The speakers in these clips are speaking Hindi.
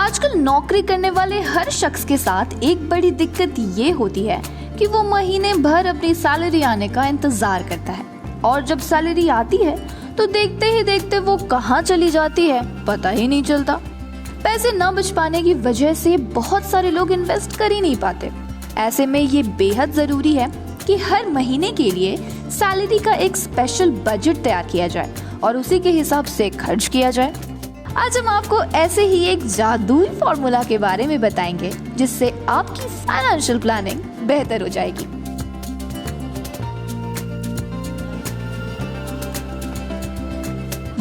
आजकल नौकरी करने वाले हर शख्स के साथ एक बड़ी दिक्कत ये होती है कि वो महीने भर अपनी सैलरी आने का इंतजार करता है और जब सैलरी आती है तो देखते ही देखते वो कहाँ चली जाती है पता ही नहीं चलता। पैसे न बच पाने की वजह से बहुत सारे लोग इन्वेस्ट कर ही नहीं पाते। ऐसे में ये बेहद जरूरी है कि हर महीने के लिए सैलरी का एक स्पेशल बजट तैयार किया जाए और उसी के हिसाब से खर्च किया जाए। आज हम आपको ऐसे ही एक जादुई फॉर्मूला के बारे में बताएंगे जिससे आपकी फाइनेंशियल प्लानिंग बेहतर हो जाएगी।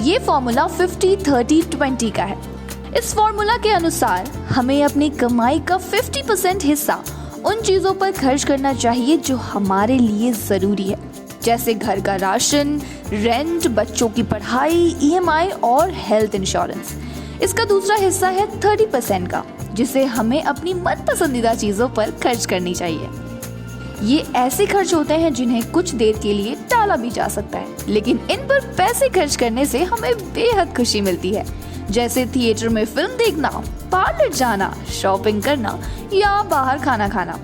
ये फॉर्मूला 50-30-20 का है। इस फॉर्मूला के अनुसार हमें अपनी कमाई का 50% हिस्सा उन चीजों पर खर्च करना चाहिए जो हमारे लिए जरूरी है, जैसे घर का राशन, रेंट, बच्चों की पढ़ाई, EMI और हेल्थ इंश्योरेंस। इसका दूसरा हिस्सा है 30% का, जिसे हमें अपनी मनपसंदीदा चीजों पर खर्च करनी चाहिए। ये ऐसे खर्च होते हैं जिन्हें कुछ देर के लिए टाला भी जा सकता है, लेकिन इन पर पैसे खर्च करने से हमें बेहद खुशी मिलती है, जैसे थिएटर में फिल्म देखना, पार्लर जाना, शॉपिंग करना या बाहर खाना खाना।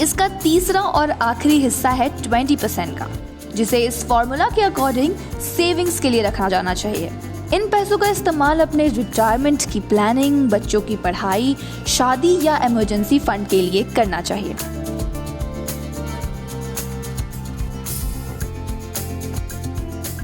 इसका तीसरा और आखिरी हिस्सा है 20% का, जिसे इस फॉर्मूला के अकॉर्डिंग सेविंग्स के लिए रखा जाना चाहिए। इन पैसों का इस्तेमाल अपने रिटायरमेंट की प्लानिंग, बच्चों की पढ़ाई, शादी या इमरजेंसी फंड के लिए करना चाहिए।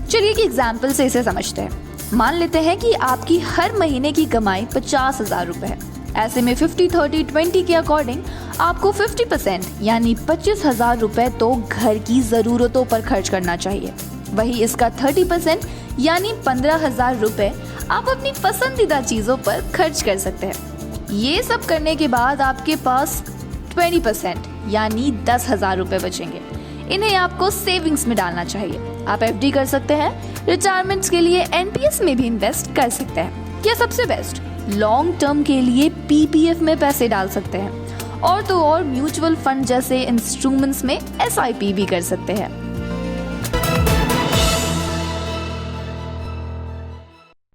चलिए एक एग्जाम्पल से इसे समझते हैं। मान लेते हैं कि आपकी हर महीने की कमाई 50,000 रुपए है। ऐसे में 50-30-20 के अकॉर्डिंग आपको 50% यानी 25,000 रुपए तो घर की जरूरतों पर खर्च करना चाहिए। वही इसका 30% यानी 15,000 रुपए आप अपनी पसंदीदा चीजों पर खर्च कर सकते हैं। ये सब करने के बाद आपके पास 20% यानी 10,000 रुपए बचेंगे। इन्हें आपको सेविंग्स में डालना चाहिए। आप FD कर सकते हैं, रिटायरमेंट के लिए NPS में भी इन्वेस्ट कर सकते हैं, या सबसे बेस्ट लॉन्ग टर्म के लिए PPF में पैसे डाल सकते हैं, और तो और म्यूचुअल फंड जैसे इंस्ट्रूमेंट्स में SIP भी कर सकते हैं।